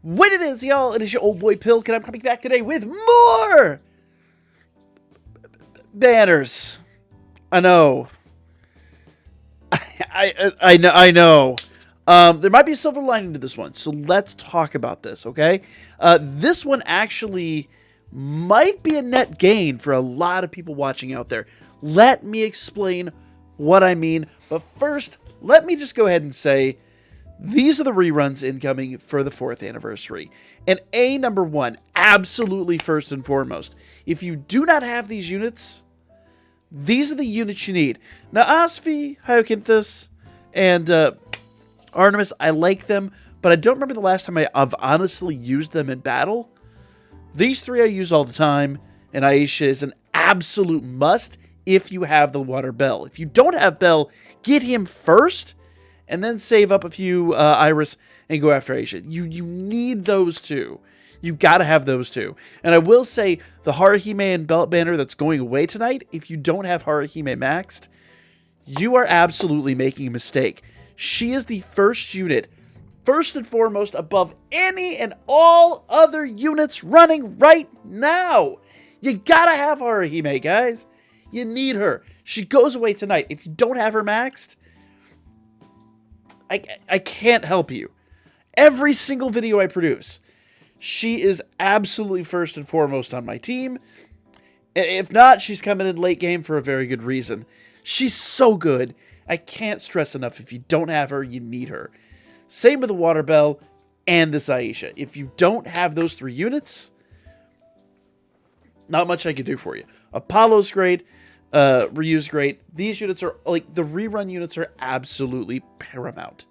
What it is, y'all? It is your old boy Pilk, and I'm coming back today with more banners. I know. I know. There might be a silver lining to this one, so let's talk about this, okay? This one actually might be a net gain for a lot of people watching out there. Let me explain what I mean, but first, let me just go ahead and say these are the reruns incoming for the 4th anniversary. And number one, absolutely first and foremost, if you do not have these units, these are the units you need. Now, Asfi, Hyokinthus, and Artemis, I like them, but I don't remember the last time I've honestly used them in battle. These three I use all the time, and Aisha is an absolute must if you have the Water Bell. If you don't have Bell, get him first, and then save up a few Iris and go after Aisha. You need those two. You gotta have those two. And I will say, the Haruhime and Belt Banner that's going away tonight, if you don't have Haruhime maxed, you are absolutely making a mistake. She is the first unit, first and foremost, above any and all other units running right now. You gotta have Haruhime, guys. You need her. She goes away tonight. If you don't have her maxed, I can't help you. Every single video I produce, she is absolutely first and foremost on my team. If not, she's coming in late game for a very good reason. She's so good. I can't stress enough, if you don't have her, you need her. Same with the Water Bell and this Aisha. If you don't have those three units, not much I can do for you. Apollo's great. Ryu's great. These units are, like, the rerun units are absolutely paramount.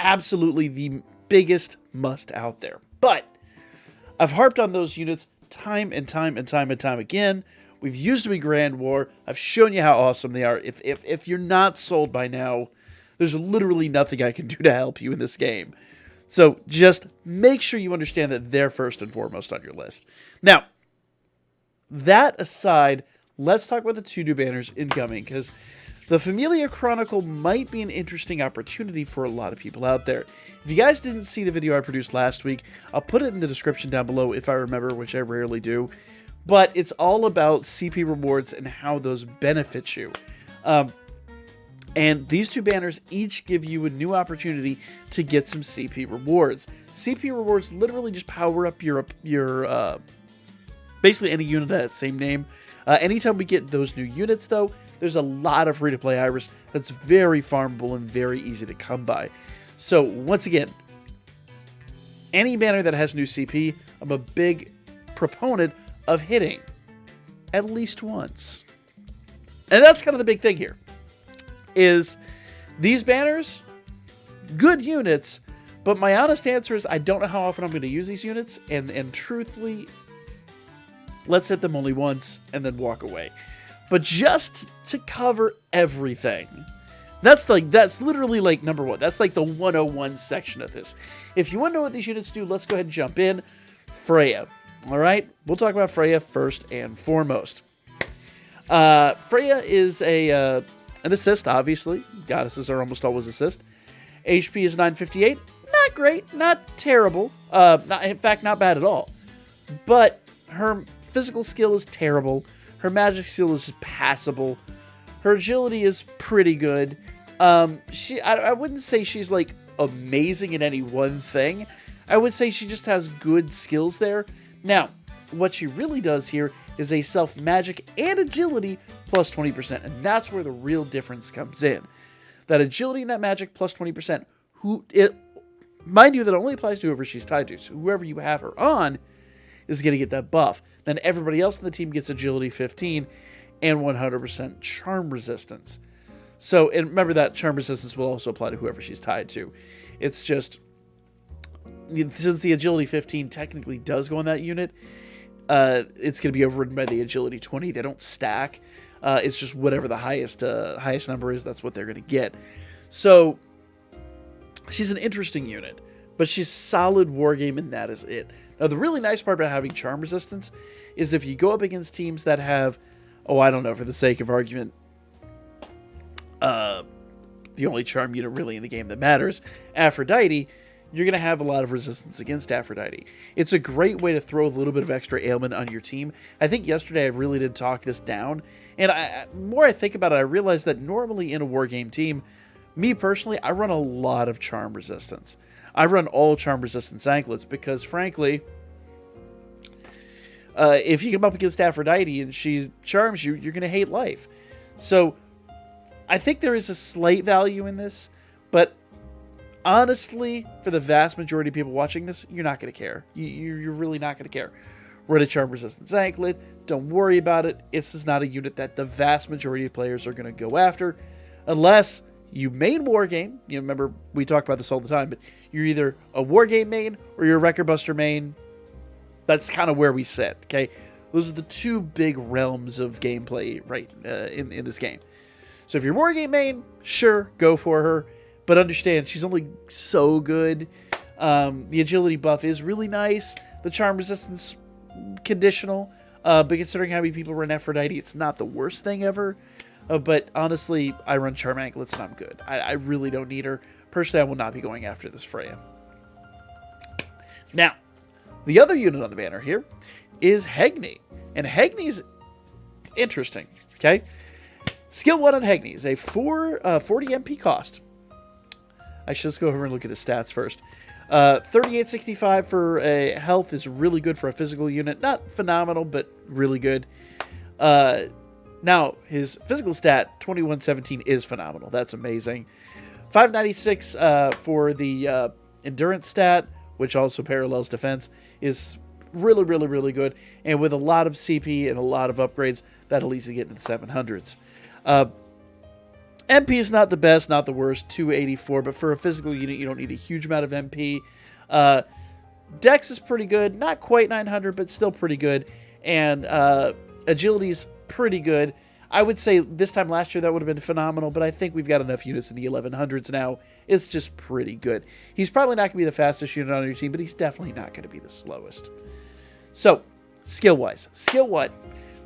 Absolutely the biggest must out there. But I've harped on those units time and time again. We've used them in Grand War. I've shown you how awesome they are. If you're not sold by now, there's literally nothing I can do to help you in this game. So just make sure you understand that they're first and foremost on your list. Now, that aside, let's talk about the two new banners incoming, because the Familia Chronicle might be an interesting opportunity for a lot of people out there. If you guys didn't see the video I produced last week, I'll put it in the description down below if I remember, which I rarely do. But it's all about CP rewards and how those benefit you. And these two banners each give you a new opportunity to get some CP rewards. CP rewards literally just power up your basically any unit that has the same name. Anytime we get those new units, though, there's a lot of free-to-play Iris that's very farmable and very easy to come by. So, once again, any banner that has new CP, I'm a big proponent of hitting at least once. And that's kind of the big thing here, is these banners, good units, but my honest answer is I don't know how often I'm going to use these units, and truthfully, let's hit them only once and then walk away. But just to cover everything, that's literally like number one. That's like the 101 section of this. If you want to know what these units do, let's go ahead and jump in. Freyja. All right, we'll talk about Freyja first and foremost. Freyja is an assist, obviously. Goddesses are almost always assist. HP is 958. Not great, not terrible. In fact, not bad at all. But her physical skill is terrible. Her magic skill is passable. Her agility is pretty good. I wouldn't say she's like amazing in any one thing. I would say she just has good skills there. Now, what she really does here is a self-magic and agility plus 20%, and that's where the real difference comes in. That agility and that magic plus 20%, mind you, that only applies to whoever she's tied to, so whoever you have her on is going to get that buff. Then everybody else in the team gets agility 15 and 100% charm resistance. So, and remember that charm resistance will also apply to whoever she's tied to. It's just, since the agility 15 technically does go on that unit, it's going to be overridden by the agility 20. They don't stack. It's just whatever the highest number is, that's what they're going to get. So, she's an interesting unit, but she's solid wargame, and that is it. Now, the really nice part about having charm resistance is if you go up against teams that have, I don't know, for the sake of argument, the only charm unit really in the game that matters, Aphrodite, you're going to have a lot of resistance against Aphrodite. It's a great way to throw a little bit of extra ailment on your team. I think yesterday I really did talk this down, and more I think about it, I realize that normally in a wargame team, me personally, I run a lot of charm resistance. I run all charm resistance anklets because, frankly, if you come up against Aphrodite and she charms you, you're going to hate life. So I think there is a slight value in this, but honestly, for the vast majority of people watching this, you're not going to care. You're really not going to care. Run a charm resistance anklet. Don't worry about it. It's just not a unit that the vast majority of players are going to go after, unless you main wargame. You remember we talk about this all the time, but you're either a wargame main or you're a Record Buster main. That's kind of where we sit. Okay, those are the two big realms of gameplay right in this game. So if you're wargame main, sure, go for her. But understand, she's only so good. The agility buff is really nice. The charm resistance, conditional. But considering how many people run Aphrodite, it's not the worst thing ever. But honestly, I run charm anklets and I'm good. I really don't need her. Personally, I will not be going after this Freyja. Now, the other unit on the banner here is Hegnae. And Hegnae's interesting, okay? Skill 1 on Hegnae is a 40 MP cost. I should just go over and look at his stats first. 3865 for a health is really good for a physical unit. Not phenomenal, but really good. Now, his physical stat, 2117, is phenomenal. That's amazing. 596 for the endurance stat, which also parallels defense, is really, really, really good. And with a lot of CP and a lot of upgrades, that'll easily get into the 700s. MP is not the best, not the worst, 284, but for a physical unit, you don't need a huge amount of MP. Dex is pretty good, not quite 900, but still pretty good. And agility's pretty good. I would say this time last year that would have been phenomenal, but I think we've got enough units in the 1100s now. It's just pretty good. He's probably not going to be the fastest unit on your team, but he's definitely not going to be the slowest. So, skill-wise. Skill 1,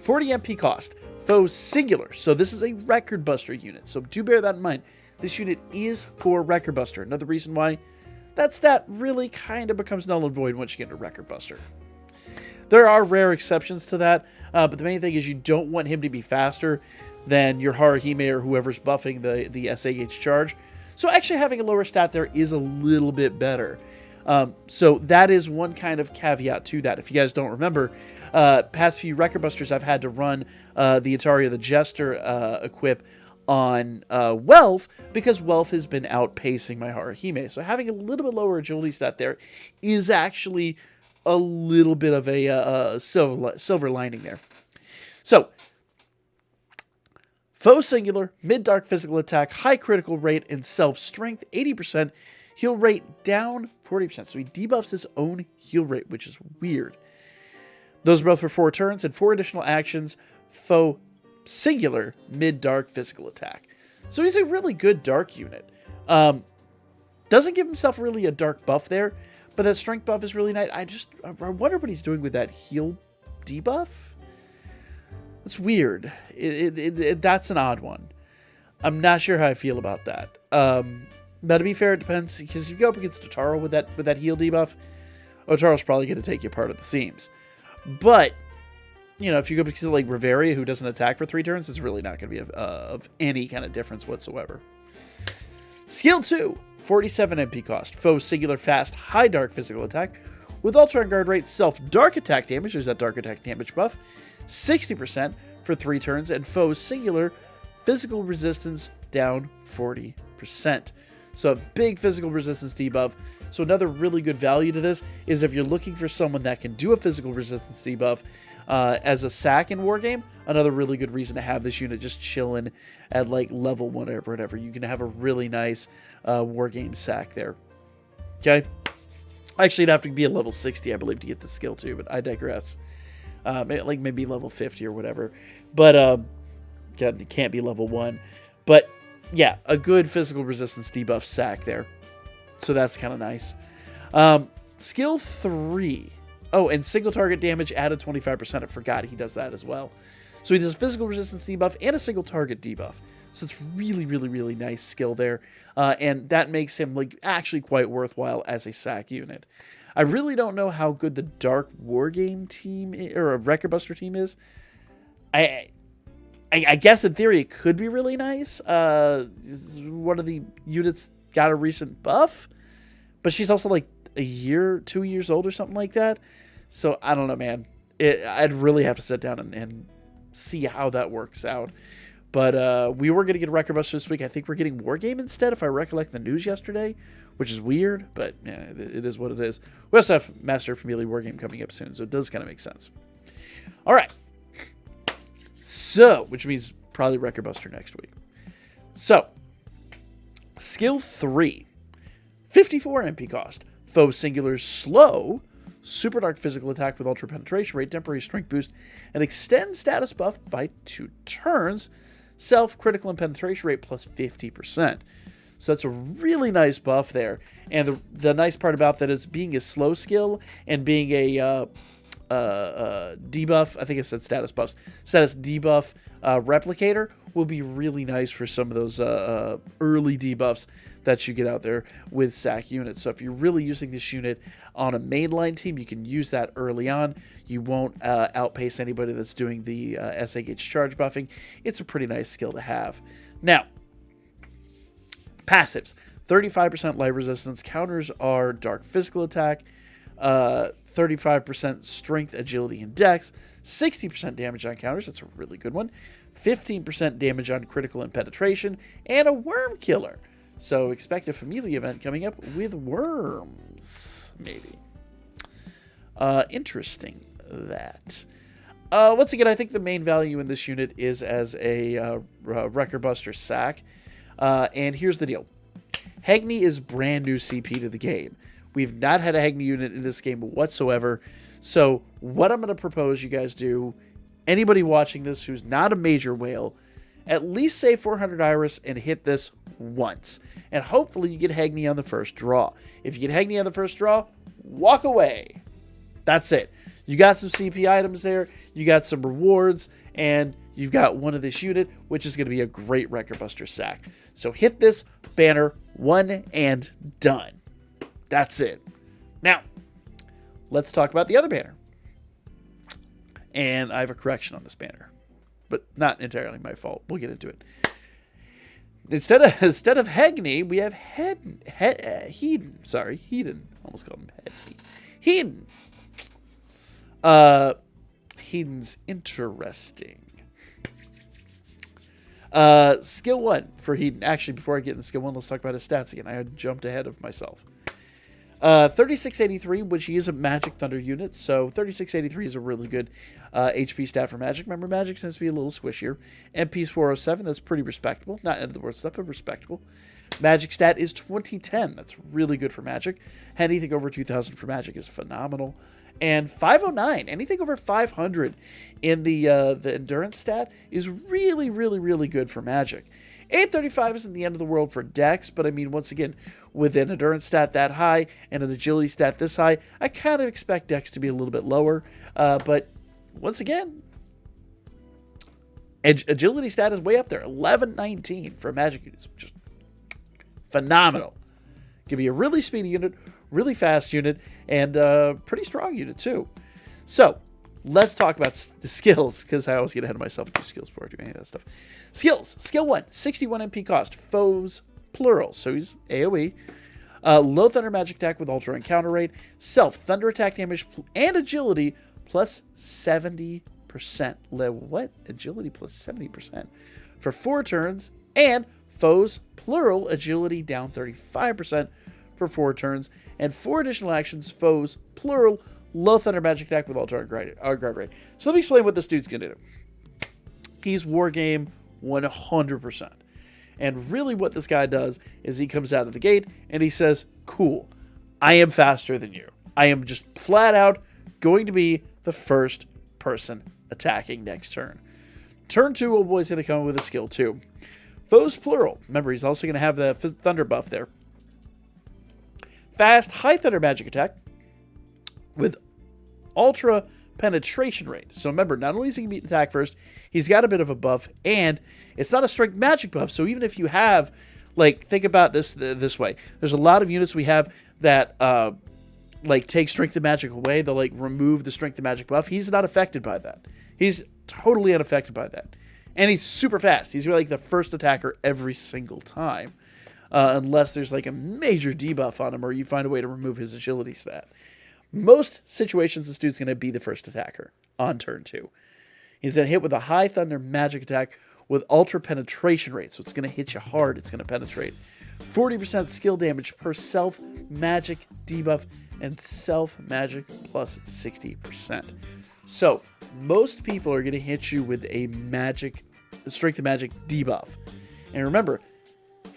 40 MP cost. Foe singular. So this is a Record Buster unit. So do bear that in mind. This unit is for Record Buster. Another reason why that stat really kind of becomes null and void once you get into Record Buster. There are rare exceptions to that, but the main thing is you don't want him to be faster than your Hegnae or whoever's buffing the SAH charge. So actually having a lower stat there is a little bit better. So that is one kind of caveat to that. If you guys don't remember, past few Record Busters I've had to run the Ataria the Jester equip on Wealth, because Wealth has been outpacing my Hegnae. So having a little bit lower agility stat there is actually a little bit of a silver lining there. So, foe singular, mid-dark physical attack, high critical rate, and self-strength, 80%. Heal rate down 40%. So he debuffs his own heal rate, which is weird. Those are both for 4 turns and 4 additional actions. Foe singular, mid-dark physical attack. So he's a really good dark unit. Doesn't give himself really a dark buff there, but that strength buff is really nice. I wonder what he's doing with that heal debuff. It's weird. That's an odd one. I'm not sure how I feel about that. But to be fair, it depends, because if you go up against Otaro with that heal debuff, Otaro's probably going to take you apart at the seams. But, you know, if you go up against like Reveria, who doesn't attack for 3 turns, it's really not going to be of any kind of difference whatsoever. Skill 2, 47 MP cost. Foe singular fast, high dark physical attack. With Ultra on guard rate, self-dark attack damage, there's that dark attack damage buff, 60% for 3 turns, and foe singular physical resistance down 40%. So a big physical resistance debuff. So another really good value to this is if you're looking for someone that can do a physical resistance debuff as a sack in Wargame, another really good reason to have this unit just chilling at like level 1 or whatever. You can have a really nice Wargame sack there. Okay? Actually, it'd have to be a level 60, I believe, to get the skill too, but I digress. Like maybe level 50 or whatever. But it can't be level 1. But yeah, a good physical resistance debuff sack there. So that's kind of nice. Skill 3. Oh, and single target damage added 25%. I forgot he does that as well. So he does a physical resistance debuff and a single target debuff. So it's really, really, really nice skill there. And that makes him like actually quite worthwhile as a sack unit. I really don't know how good the Dark Wargame team or a Record Buster team is. I guess in theory it could be really nice. One of the units got a recent buff, but she's also like a year, 2 years old or something like that. So I don't know, man. I'd really have to sit down and see how that works out. But we were going to get a Record Buster this week. I think we're getting Wargame instead, if I recollect the news yesterday, which is weird, but yeah, it is what it is. We also have Master of Familia Wargame coming up soon, so it does kind of make sense. All right. So, which means probably Record Buster next week. So, skill 3. 54 MP cost. Foe singular slow. Super dark physical attack with ultra penetration rate, temporary strength boost, and extend status buff by 2 turns. Self, critical, and penetration rate plus 50%. So that's a really nice buff there. And the nice part about that is being a slow skill and being a debuff, I think I said status buffs, status debuff replicator will be really nice for some of those early debuffs that you get out there with sack units. So if you're really using this unit on a mainline team, you can use that early on. You won't outpace anybody that's doing the SA gauge charge buffing. It's a pretty nice skill to have. Now, passives. 35% light resistance. Counters are dark physical attack. 35% strength, agility, and dex. 60% damage on counters. That's a really good one. 15% damage on critical and penetration. And a worm killer. So expect a Familia event coming up with worms, maybe. Interesting that. Once again, I think the main value in this unit is as a Record Buster sack. And here's the deal. Hegnae is brand new CP to the game. We've not had a Hegnae unit in this game whatsoever. So what I'm going to propose you guys do, anybody watching this who's not a major whale, at least say 400 Iris and hit this once. And hopefully you get Hegnae on the first draw. If you get Hegnae on the first draw, walk away. That's it. You got some CP items there, you got some rewards, and you've got one of this unit, which is going to be a great Record Buster sack. So hit this banner one and done. That's it. Now, let's talk about the other banner. And I have a correction on this banner, but not entirely my fault. We'll get into it. Instead of Hegnae, we have Hedon. Sorry, Hedon. Almost called him Hedon. Hedon's interesting. Skill 1 for Hedon. Actually, before I get into skill 1, let's talk about his stats again. I had jumped ahead of myself. 3683, which he is a Magic Thunder unit, so 3683 is a really good HP stat for Magic. Remember, Magic tends to be a little squishier. MP's 407, that's pretty respectable. Not end of the world stuff, but respectable. Magic stat is 2010. That's really good for Magic. Anything over 2000 for Magic is phenomenal. And 509, anything over 500 in the endurance stat is really, really, really good for Magic. 835 isn't the end of the world for Dex, but I mean, once again, with an endurance stat that high and an agility stat this high, I kind of expect Dex to be a little bit lower. But once again, agility stat is way up there. 1119 for Magic units. Just phenomenal. Give you a really speedy unit, really fast unit, and a pretty strong unit too. So, let's talk about the skills, because I always get ahead of myself and do skills before I do any of that stuff. Skills. Skill 1, 61 MP cost. Foes, plural. So he's AoE. Low thunder magic attack with ultra and counter rate. Self, thunder attack damage and agility plus 70%. What? Agility plus 70%. For 4 turns. And foes, plural, agility down 35% for 4 turns. And 4 additional actions, foes, plural, low thunder magic attack with ultra guard rate. So let me explain what this dude's going to do. He's Wargame 100%. And really what this guy does is he comes out of the gate and he says, cool, I am faster than you. I am just flat out going to be the first person attacking next turn. Turn 2, old boy's going to come with a skill 2. Foes, plural. Remember, he's also going to have the thunder buff there. Fast, high thunder magic attack with ultra penetration rate. So remember, not only is he going to attack first, he's got a bit of a buff, and it's not a strength magic buff. So even if you have, like, think about this way. There's a lot of units we have that, like, take strength of magic away. They'll, like, remove the strength of magic buff. He's not affected by that. He's totally unaffected by that. And he's super fast. He's like the first attacker every single time. Unless there's like a major debuff on him or you find a way to remove his agility stat. Most situations, this dude's going to be the first attacker on turn 2. He's going to hit with a high thunder magic attack with ultra penetration rate. So it's going to hit you hard. It's going to penetrate. 40% skill damage per self magic debuff and self magic plus 60%. So most people are going to hit you with a strength of magic debuff. And remember,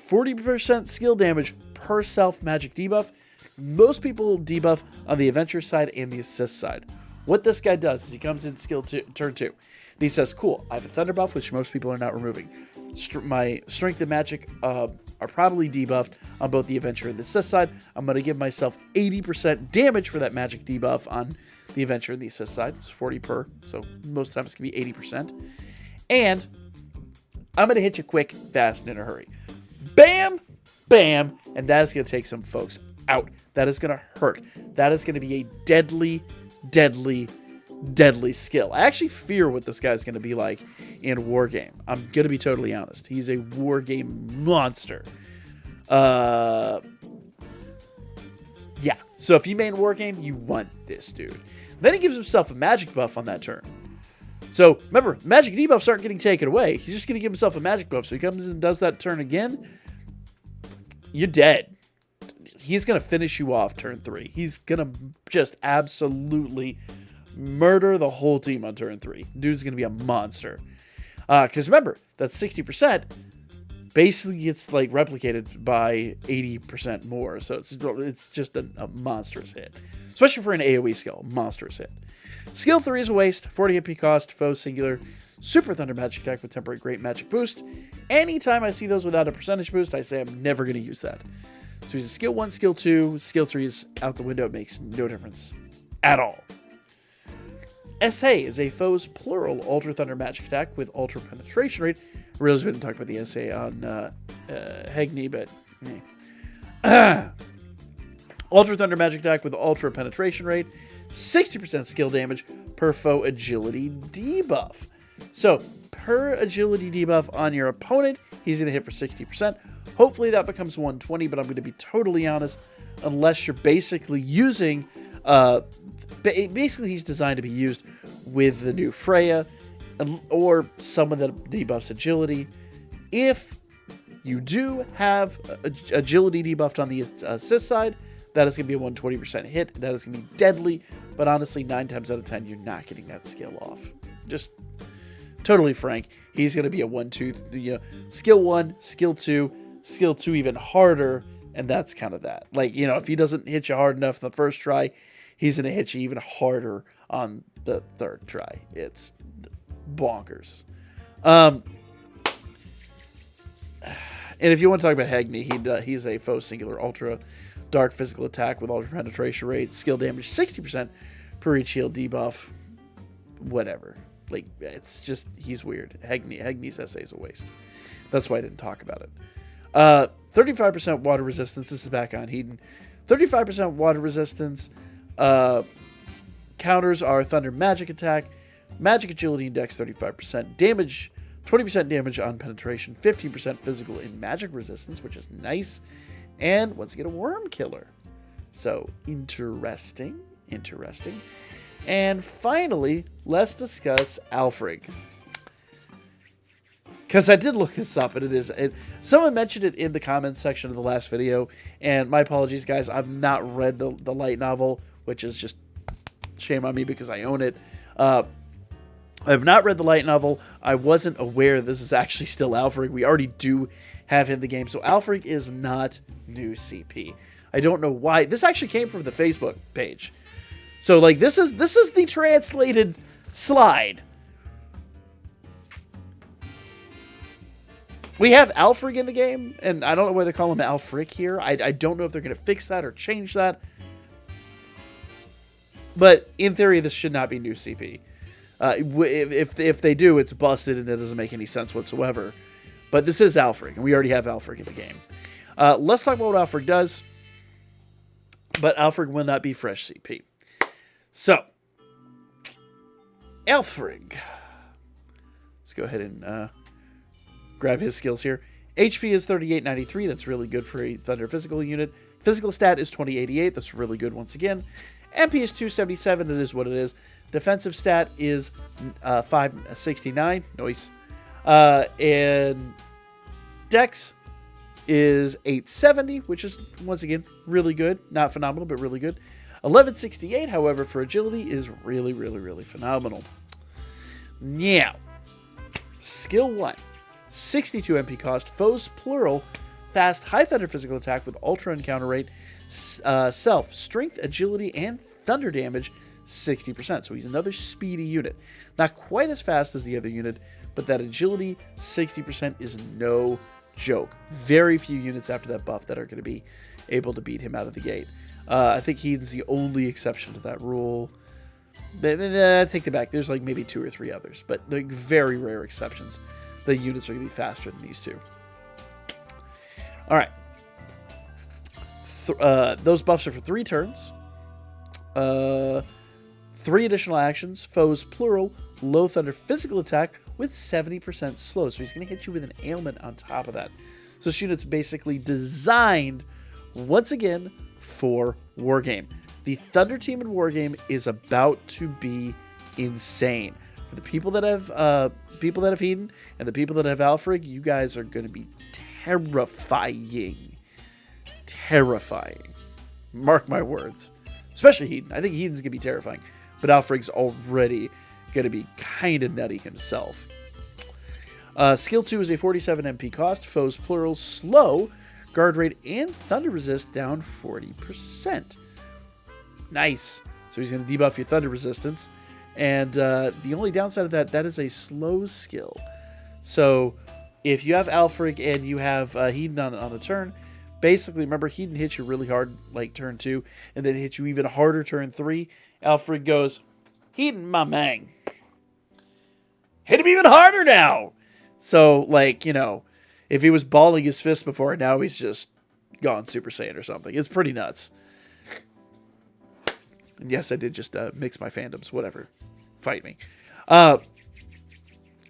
40% skill damage per self magic debuff. Most people debuff on the adventure side and the assist side. What this guy does is he comes in turn 2. And he says, cool, I have a thunder buff, which most people are not removing. My strength and magic are probably debuffed on both the adventure and the assist side. I'm going to give myself 80% damage for that magic debuff on the adventure and the assist side. It's 40 per, so most times it's going to be 80%. And I'm going to hit you quick, fast, and in a hurry. Bam, bam, and that is going to take some folks out. That is going to hurt. That is going to be a deadly, deadly, deadly skill. I actually fear what this guy's going to be like in Wargame. I'm going to be totally honest. He's a Wargame monster. Yeah. So if you main Wargame, you want this dude. Then he gives himself a magic buff on that turn. So remember, magic debuffs aren't getting taken away. He's just going to give himself a magic buff. So he comes in and does that turn again. You're dead. He's going to finish you off turn 3. He's going to just absolutely murder the whole team on turn 3. Dude's going to be a monster. Because remember, that 60% basically gets like replicated by 80% more. So it's just a monstrous hit. Especially for an AoE skill. Monstrous hit. Skill 3 is a waste. 40 HP cost. Foe singular. Super Thunder Magic Attack with temporary great magic boost. Anytime I see those without a percentage boost, I say I'm never going to use that. So he's a skill 1, skill 2. Skill 3 is out the window. It makes no difference at all. SA is a foe's plural Ultra Thunder Magic Attack with Ultra Penetration Rate. I realize we didn't talk about the SA on Hegnae, but... Ultra Thunder Magic Attack with Ultra Penetration Rate. 60% skill damage per foe agility debuff. So, per agility debuff on your opponent, he's going to hit for 60%. Hopefully that becomes 120, but I'm going to be totally honest, unless you're basically using... basically, he's designed to be used with the new Freyja, or someone that debuffs agility. If you do have agility debuffed on the assist side, that is going to be a 120% hit. That is going to be deadly, but honestly, 9 times out of 10, you're not getting that skill off. Just totally frank. He's going to be a 1-2, skill 1, skill 2, skill 2 even harder, and that's kind of that. Like, if he doesn't hit you hard enough the first try, he's going to hit you even harder on the third try. It's bonkers. And if you want to talk about Hegnae, he's a foe singular ultra dark physical attack with ultra penetration rate, skill damage 60% per each heal debuff. Whatever. Like, it's just, he's weird. Hegnae's SA is a waste. That's why I didn't talk about it. 35% water resistance. This is back on Hedon. 35% water resistance. Counters are Thunder Magic Attack, Magic Agility Index 35%, damage, 20% damage on penetration, 15% physical and magic resistance, which is nice, and once again a worm killer. So interesting. And finally, let's discuss Alfred. Because I did look this up, and someone mentioned it in the comments section of the last video, and my apologies, guys, I've not read the light novel, which is just shame on me because I own it. I have not read the light novel. I wasn't aware this is actually still Alfred. We already do have him in the game, so Alfred is not new CP. I don't know why. This actually came from the Facebook page. So, like, this is the translated slide. We have Alfred in the game, and I don't know why they call him Alfred here. I don't know if they're going to fix that or change that. But in theory, this should not be new CP. If they do, it's busted and it doesn't make any sense whatsoever. But this is Alfred, and we already have Alfred in the game. Let's talk about what Alfred does. But Alfred will not be fresh CP. So, Alfred. Let's go ahead and grab his skills here. HP is 3893. That's really good for a Thunder physical unit. Physical stat is 2088. That's really good once again. MP is 277. It is what it is. Defensive stat is 569. Nice. And Dex is 870, which is, once again, really good. Not phenomenal, but really good. 1168, however, for agility is really, really, really phenomenal. Now, skill 1. 62 MP cost, foes plural, fast, high thunder physical attack with ultra encounter rate, self, strength, agility, and thunder damage, 60%. So he's another speedy unit. Not quite as fast as the other unit, but that agility, 60% is no joke. Very few units after that buff that are going to be able to beat him out of the gate. I think Heath's the only exception to that rule. I take it back. There's like maybe 2 or 3 others, but like very rare exceptions. The units are going to be faster than these two. All right. Those buffs are for 3 turns. 3 additional actions. Foes, plural, low thunder physical attack with 70% slow. So he's going to hit you with an ailment on top of that. So this unit's basically designed, once again, for Wargame. The Thunder team in Wargame is about to be insane. For the people that have Eden and the people that have Alfred, you guys are going to be terrifying. Terrifying. Mark my words. Especially Eden. I think Eden's going to be terrifying. But Alfred's already going to be kind of nutty himself. Skill 2 is a 47 MP cost. Foes plural slow. Guard rate and thunder resist down 40%. Nice. So he's going to debuff your thunder resistance. And the only downside of that is a slow skill. So if you have Alfred and you have Hedon on the turn, basically, remember, Hedon hits you really hard, like turn 2, and then hits you even harder turn 3. Alfred goes, Hedon, my man. Hit him even harder now. So, like, you know, if he was balling his fist before, now he's just gone Super Saiyan or something. It's pretty nuts. And yes, I did just mix my fandoms. Whatever. Fight me. And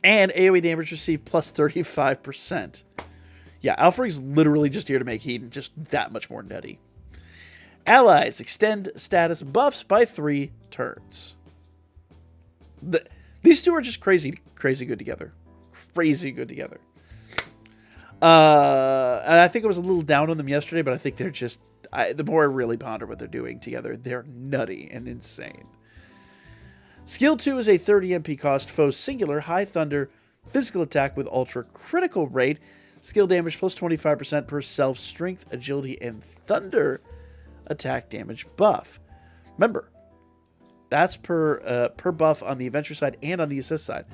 AoE damage received plus 35%. Yeah, Alfred's literally just here to make Hedon just that much more nutty. Allies extend status buffs by 3 turns. These two are just crazy good together. Crazy good together. And I think I was a little down on them yesterday, but I think they're just... the more I really ponder what they're doing together, they're nutty and insane. Skill 2 is a 30 MP cost, foe singular, high thunder, physical attack with ultra critical rate, skill damage plus 25% per self, strength, agility, and thunder attack damage buff. Remember, that's per buff on the adventure side and on the assist side.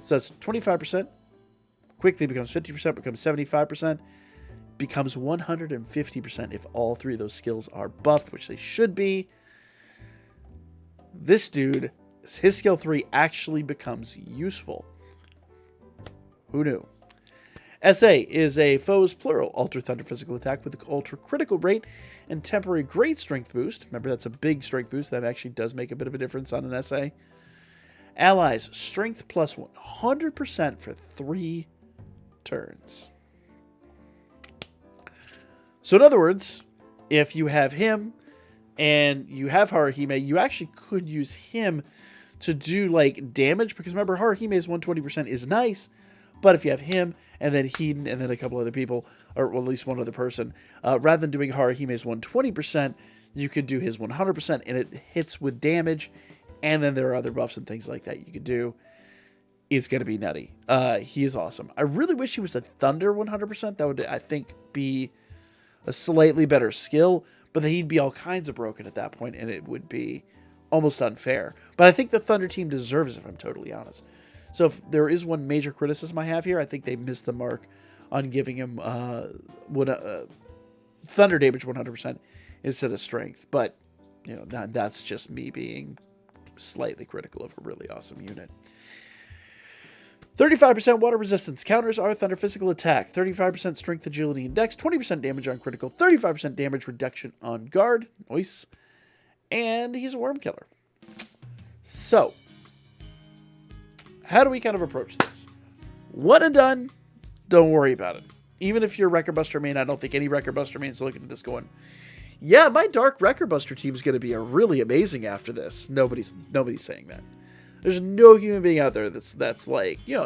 So that's 25%, quickly becomes 50%, becomes 75%, becomes 150% if all 3 of those skills are buffed, which they should be. This dude, his skill 3 actually becomes useful. Who knew? SA is a foe's plural ultra thunder physical attack with ultra critical rate and temporary great strength boost. Remember, that's a big strength boost. That actually does make a bit of a difference on an SA. Allies, strength plus 100% for 3 turns. So in other words, if you have him and you have Haruhime, you actually could use him to do like damage, because remember, Haruhime's 120% is nice, but if you have him and then Hedon and then a couple other people, or well, at least one other person, rather than doing Haruhime's 120%, you could do his 100% and it hits with damage, and then there are other buffs and things like that you could do. It's going to be nutty. He is awesome. I really wish he was a Thunder 100%. That would, I think, be a slightly better skill, but then he'd be all kinds of broken at that point, and it would be almost unfair. But I think the Thunder team deserves it, if I'm totally honest. So if there is one major criticism I have here, I think they missed the mark on giving him Thunder damage 100% instead of strength. But, that's just me being slightly critical of a really awesome unit. 35% water resistance. Counters are thunder physical attack. 35% strength, agility, and dex. 20% damage on critical. 35% damage reduction on guard. Nice. And he's a worm killer. So, how do we kind of approach this? One and done. Don't worry about it. Even if you're Wrecker Buster main, I don't think any Wrecker Buster main is looking at this going, yeah, my Dark Wrecker Buster team is going to be a really amazing after this. Nobody's saying that. There's no human being out there that's like, you know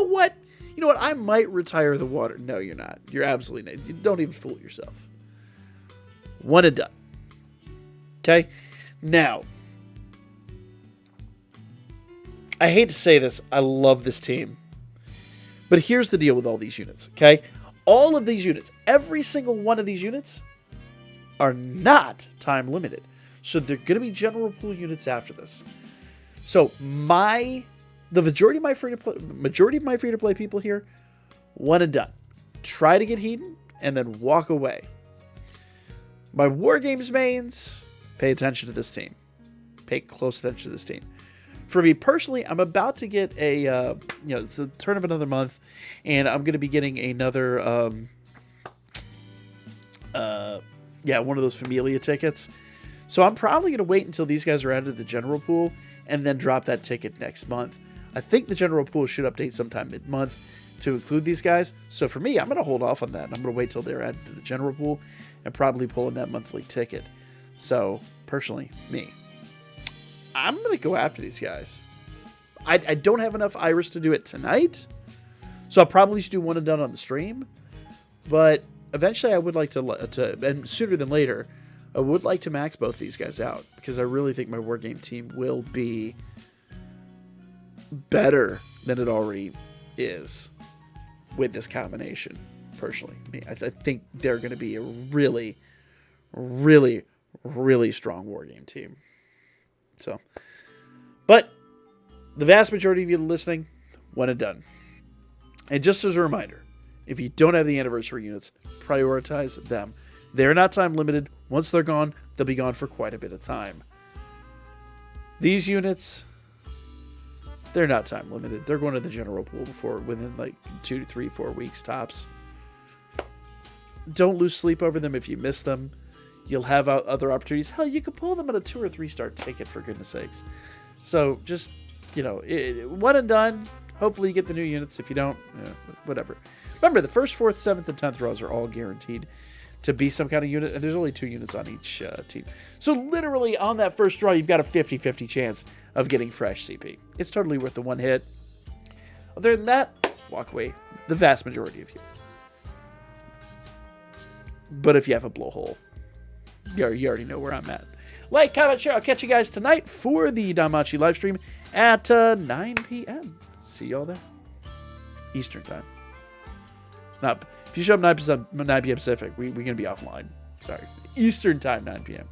what? You know what? I might retire the water. No, you're not. You're absolutely not. You don't even fool yourself. One and done. Okay? Now, I hate to say this. I love this team. But here's the deal with all these units, okay? All of these units, every single one of these units are not time limited. So they're going to be general pool units after this. So the majority of my free to play people here, one and done. Try to get Hedon and then walk away. My War Games mains, pay attention to this team. Pay close attention to this team. For me personally, I'm about to get it's the turn of another month, and I'm going to be getting another, one of those Familia tickets. So I'm probably going to wait until these guys are added to the general pool and then drop that ticket next month. I think the general pool should update sometime mid-month to include these guys. So for me, I'm going to hold off on that. I'm going to wait till they're added to the general pool and probably pull in that monthly ticket. So personally, me, I'm going to go after these guys. I don't have enough Iris to do it tonight, so I'll probably just do one and done on the stream. But eventually I would like to, and sooner than later, I would like to max both these guys out, because I really think my War Game team will be better than it already is with this combination, personally. I think they're going to be a really, really, really strong War Game team. So, but the vast majority of you listening, one and done. And just as a reminder, if you don't have the anniversary units, prioritize them. They're not time limited. Once they're gone, they'll be gone for quite a bit of time. These units, they're not time limited. They're going to the general pool within like 2 to 3, 4 weeks tops. Don't lose sleep over them if you miss them. You'll have other opportunities. Hell, you could pull them at a 2 or 3 star ticket, for goodness sakes. So just, one and done. Hopefully you get the new units. If you don't, whatever. Remember, the 1st, 4th, 7th, and 10th draws are all guaranteed to be some kind of unit. And there's only 2 units on each team. So literally on that first draw, you've got a 50-50 chance of getting fresh CP. It's totally worth the one hit. Other than that, walk away. The vast majority of you. But if you have a blowhole, you already know where I'm at. Like, comment, share. I'll catch you guys tonight for the Danmachi live stream at 9 p.m. See y'all there. Eastern time. Not, if you show up 9 p.m. Pacific, we're going to be offline. Sorry. Eastern time, 9 p.m.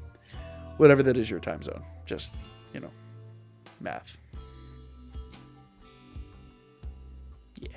Whatever that is your time zone. Just, math. Yeah.